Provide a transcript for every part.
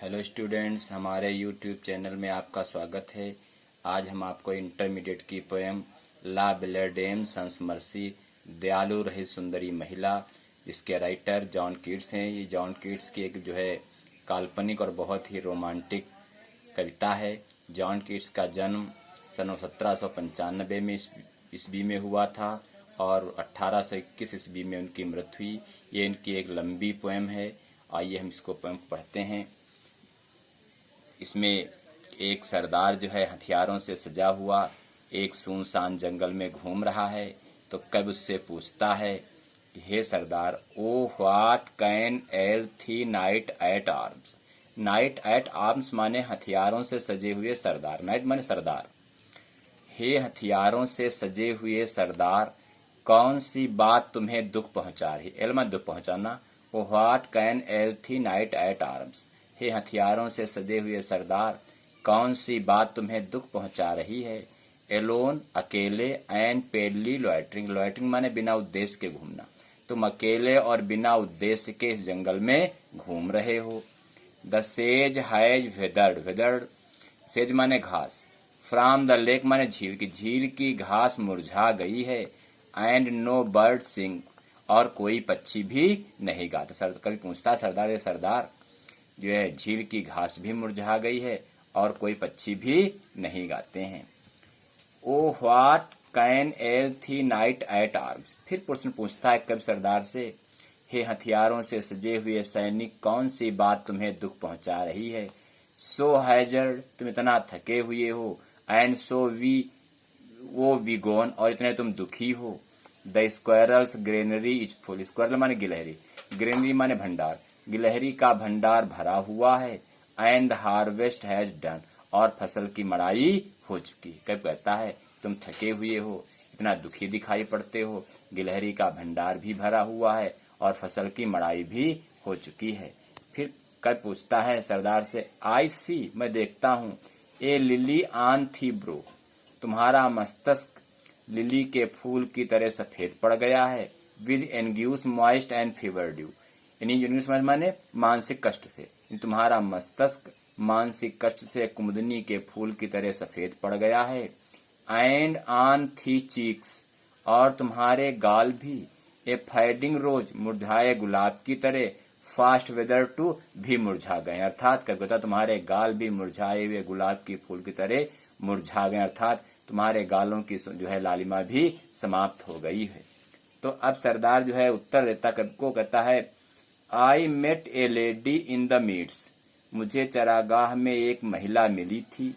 Hello students, हमारे YouTube channel में आपका स्वागत है। आज हम आपको इंटरमीडिएट की पोएम ला बिलेडेम सन्स मर्सी दयालु रही सुंदरी महिला, जिसके राइटर जॉन कीट्स हैं। ये जॉन कीट्स की एक काल्पनिक और बहुत ही रोमांटिक कविता है। जॉन कीट्स का जन्म सन 1795 में ईस्वी में हुआ था और 1821 ईस्वी में उनकी मृत्यु हुई। ये इनकी एक लंबी पोएम है। आइए हम इसको पोएम पढ़ते हैं। इसमें एक सरदार हथियारों से सजा हुआ एक सुनसान जंगल में घूम रहा है। तो कवि उससे पूछता है कि हे सरदार, O what can ail thee knight at arms. Knight at arms माने हथियारों से सजे हुए सरदार। नाइट माने सरदार। हे हथियारों से सजे हुए सरदार, कौन सी बात तुम्हें दुख पहुंचा रही। एल माने दुख पहुंचाना। ओ what can ail thee knight at arms. हे हथियारों से सजे हुए सरदार, कौन सी बात तुम्हें दुख पहुंचा रही है। एलोन अकेले एंड पेडली लॉयटरिंग। लॉयटरिंग माने बिना उद्देश्य के घूमना। तुम अकेले और बिना उद्देश्य के इस जंगल में घूम रहे हो। द सेज हैज वेदर्ड। वेदर्ड सेज माने घास। फ्रॉम द लेक माने झील की। झील की घास मुरझा गई है। एंड नो बर्ड सिंग, और कोई पक्षी भी नहीं गाता। सर कभी पूछता सरदार, ये सरदार झील की घास भी मुरझा गई है और कोई पक्षी भी नहीं गाते हैं। ओ व्हाट कैन एल थी नाइट एट आर्म्स। फिर प्रश्न पूछता है कवि सरदार से, हे हथियारों से सजे हुए सैनिक, कौन सी बात तुम्हें दुख पहुंचा रही है। सो हैजर्ड, तुम इतना थके हुए हो। एंड सो वो विगोन, और इतने तुम दुखी हो। The squirrels granary is full. Squirrel माने गिलहरी, ग्रेनरी माने भंडार। गिलहरी का भंडार भरा हुआ है। And the harvest has done, और फसल की मड़ाई हो चुकी। कब कहता है तुम थके हुए हो, इतना दुखी दिखाई पड़ते हो। गिलहरी का भंडार भी भरा हुआ है और फसल की मड़ाई भी हो चुकी है। फिर कब पूछता है सरदार से, आई सी, मैं देखता हूँ, ए लिली आन थी ब्रो। तुम्हारा मस्तिष्क लिली के फूल की तरह सफेद पड़ गया है। With anguish moist and fever dew. यानी माने मानसिक कष्ट से। तुम्हारा मस्तिष्क मानसिक कष्ट से कुमुदनी के फूल की तरह सफेद पड़ गया है। एंड ऑन थी चीक्स, और तुम्हारे गाल भी ए फेडिंग रोज, मुरझाए गुलाब की तरह। फास्ट वेदर टू, भी मुरझा गए। अर्थात कविता तुम्हारे गाल भी मुरझाए हुए गुलाब की फूल की तरह मुरझा गए। अर्थात तुम्हारे गालों की लालिमा भी समाप्त हो गई है। तो अब सरदार उत्तर देता कवि को, कहता है, I met a lady in the meads. मुझे चरागाह में एक महिला मिली थी।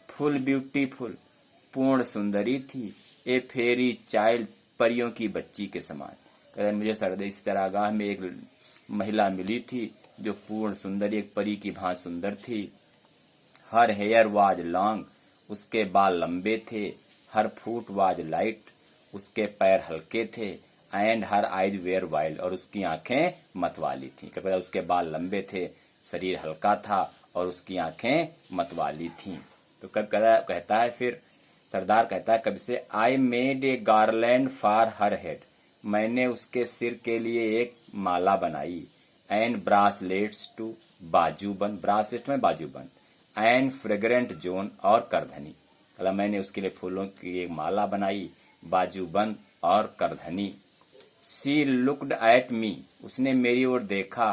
फुल ब्यूटीफुल, पूर्ण सुंदरी थी। ए फेरी चाइल्ड, परियों की बच्ची के समान। मुझे इस चरागाह में एक महिला मिली थी जो पूर्ण सुंदरी, एक परी की भांति सुंदर थी। हर हेयर वाज लॉन्ग, उसके बाल लंबे थे। हर फुट वाज लाइट, उसके पैर हल्के थे। And her eyes were wild, और उसकी आंखें मतवाली थी। क्या उसके बाल लंबे थे, शरीर हल्का था और उसकी आंखें मतवाली थी। तो कब कहता है फिर सरदार कहता है कब से, I made a garland for her head. मैंने उसके सिर के लिए एक माला बनाई। एंड ब्रासलेट्स टू, बाजूबंद। ब्रासलेट में बाजूबंद। एंड फ्रेग्रेंट जोन, और करधनी। मतलब मैंने उसके लिए फूलों की एक माला बनाई, बाजूबंद और करधनी। सी लुक्ड एट मी, उसने मेरी ओर देखा।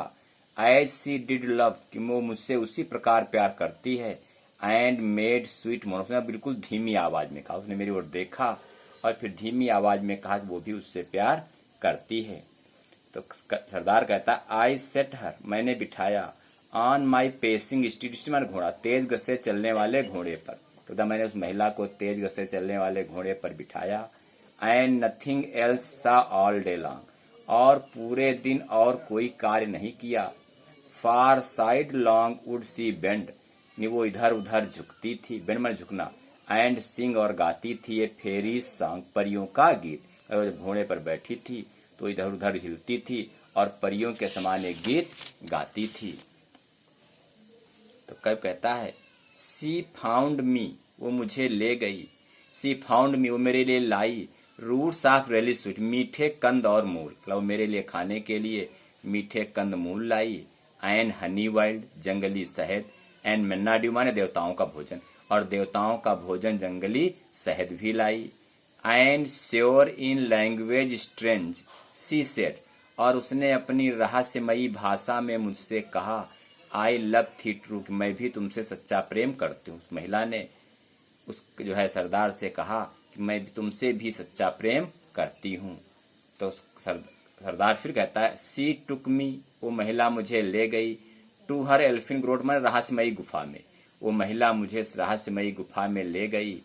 एज सी डिड लव, कि वो मुझसे उसी प्रकार प्यार करती है। एंड मेड स्वीट मोन, उसने बिल्कुल धीमी आवाज में कहा। उसने मेरी ओर देखा और फिर धीमी आवाज में कहा कि वो भी उससे प्यार करती है। तो सरदार कहता, आई सेट हर, मैंने बिठाया। ऑन माई पेसिंग स्टीड, माने घोड़ा, तेज गति से चलने वाले घोड़े पर। तो मैंने उस महिला को तेज गति से चलने वाले घोड़े पर बिठाया। एंड नथिंग एल्स सा ऑल डे लॉन्ग, और पूरे दिन और कोई कार्य नहीं किया। फार side long would see bend, वो इधर उधर झुकती थी। बेंड में झुकना। एंड सिंग, और गाती थी ये फेरी सॉन्ग, परियों का गीत। और जब घोड़े पर बैठी थी तो इधर उधर हिलती थी और परियों के समान एक गीत गाती थी। तो कब कहता है, सी फाउंड मी, वो मुझे ले गई। सी फाउंड मी, वो मेरे लिए लाई। रूट्स ऑफ रेली स्वीट, मीठे कंद और मूल। मतलब मेरे लिए खाने के लिए मीठे कंद मूल लाई। एंड हनी वाइल्ड जंगली शहद, एंड मन्ना ड्यू माने देवताओं का भोजन, और देवताओं का भोजन जंगली शहद भी लाई। And sure in language strange she said, और उसने अपनी रहस्यमयी भाषा में मुझसे कहा, आई लव थी ट्रू, मैं भी तुमसे सच्चा प्रेम करती हूँ। उस महिला ने उस जो है सरदार से कहा कि मैं तुमसे भी सच्चा प्रेम करती हूँ। तो सरदार फिर कहता है, सी टुक मी, वो महिला मुझे ले गई, टू हर एल्फिन ग्रोट में रहस्यमयी गुफा में, वो महिला मुझे इस रहस्यमयी गुफा में ले गई।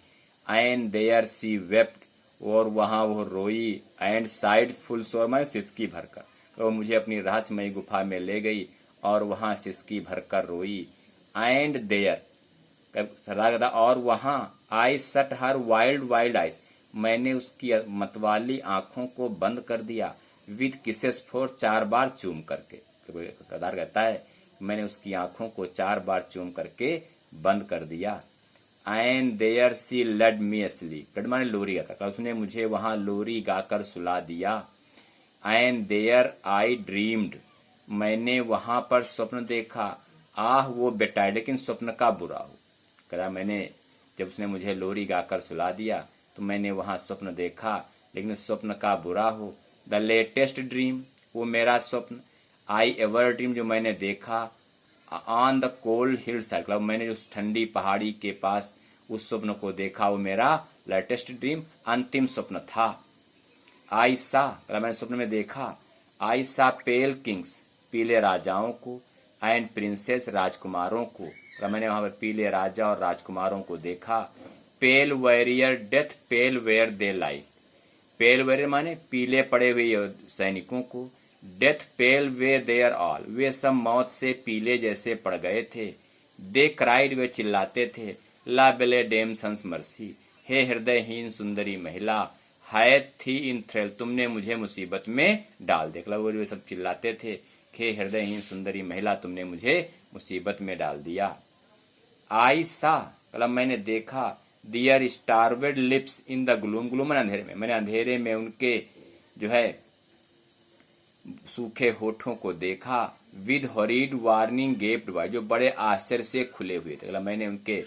एंड देयर सी वेप्ट, और वहां वो रोई, एंड साइड फुल सोर में सिसकी भरकर, तो वो मुझे अपनी रहस्यमयी गुफा में ले गई और वहां सिसकी भरकर रोई। एंड देयर सरदार कहता, और वहां आई सट हर वाइल्ड वाइल्ड आइज, मैंने उसकी मतवाली आंखों को बंद कर दिया, विद किसेस फॉर 4 बार चूम करके। सरदार कहता है मैंने उसकी आंखों को 4 बार चूम करके बंद कर दिया। And there she lulled me asleep, lulled माने लोरी गाकर, उसने मुझे वहां लोरी गाकर सुला दिया। एंड देयर आई ड्रीम्ड, मैंने वहां पर स्वप्न देखा, आह वो बेटा, लेकिन स्वप्न का बुरा हो। कहा मैंने जब उसने मुझे लोरी गाकर सुला दिया तो मैंने वहां स्वप्न देखा, लेकिन स्वप्न का बुरा हो। द लेटेस्ट ड्रीम, वो मेरा स्वप्न, आई एवर ड्रीम, जो मैंने देखा, on the cold hill side, मैंने उस ठंडी पहाड़ी के पास उस स्वप्न को देखा, वो मेरा लेटेस्ट ड्रीम अंतिम स्वप्न था। आई सा, मैंने स्वप्न में देखा, आई सा पेल किंग्स, पीले राजाओं को, एंड प्रिंसेस, राजकुमारों को, मैंने वहां पर पीले राजा और राजकुमारों को देखा। Pale warrior death pale were they all, pale warrior माने पीले पड़े हुए सैनिकों को, death pale were there all, वे सब मौत से पीले जैसे पड़ गए थे। दे क्राइड, वे चिल्लाते थे, ला बेले डेम सन्स मर्सी, हे हृदयहीन सुंदरी महिला, हायत थी इन थ्रेल, तुमने मुझे मुसीबत में डाल दिया। वो सब चिल्लाते थे, हे हृदयहीन सुंदरी महिला, तुमने मुझे मुसीबत में डाल दिया। आई सा, मैंने देखा, their starved lips in the gloom, gloom अंधेरे में, मैंने अंधेरे में उनके जो है सूखे होठों को देखा। With horrid warning gaped wide, जो बड़े आश्चर्य से खुले हुए थे, मैंने उनके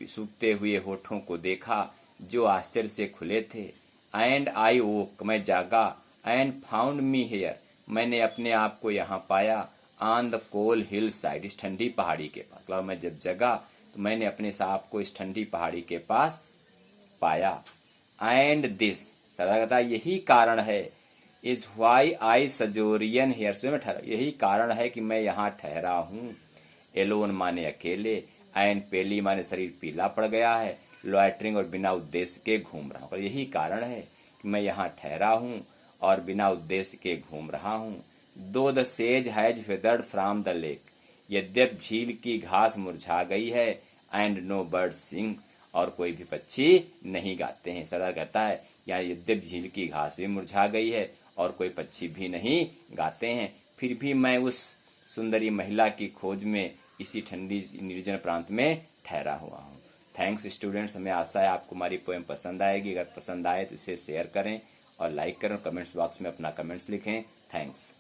सूखते हुए होठों को देखा जो आश्चर्य से खुले थे। एंड आई वोक, मैं जागा, एंड फाउंड मी हेयर, मैंने अपने आप को यहाँ पाया, on the cold hillside, इस ठंडी पहाड़ी के पास। मैं जब जगा तो मैंने अपने आप को इस ठंडी पहाड़ी के पास पाया। एंड दिस, कहता यही कारण है, इज वाई आई सजोरियन हेयर, में ठहरा, यही कारण है कि मैं यहाँ ठहरा हूँ। एलोन माने अकेले, एंड पेली माने शरीर पीला पड़ गया है, लॉयटरिंग और बिना उद्देश्य के घूम रहा हूँ। यही कारण है कि मैं यहाँ ठहरा हूँ और बिना उद्देश्य के घूम रहा हूँ। दो द सेज has withered from the lake, यद्यप झील की घास मुरझा गई है, एंड नो बर्ड सिंग, और कोई भी पक्षी नहीं गाते हैं। सरदार कहता है यहाँ यद्यप झील की घास भी मुरझा गई है और कोई पक्षी भी नहीं गाते हैं, फिर भी मैं उस सुंदरी महिला की खोज में इसी ठंडी निर्जन प्रांत में ठहरा हुआ हूँ। थैंक्स स्टूडेंट्स, हमें आशा है आपको हमारी पोएम पसंद आएगी। अगर पसंद आए तो इसे शेयर करें और लाइक करें, कमेंट्स बॉक्स में अपना कमेंट्स लिखें। थैंक्स।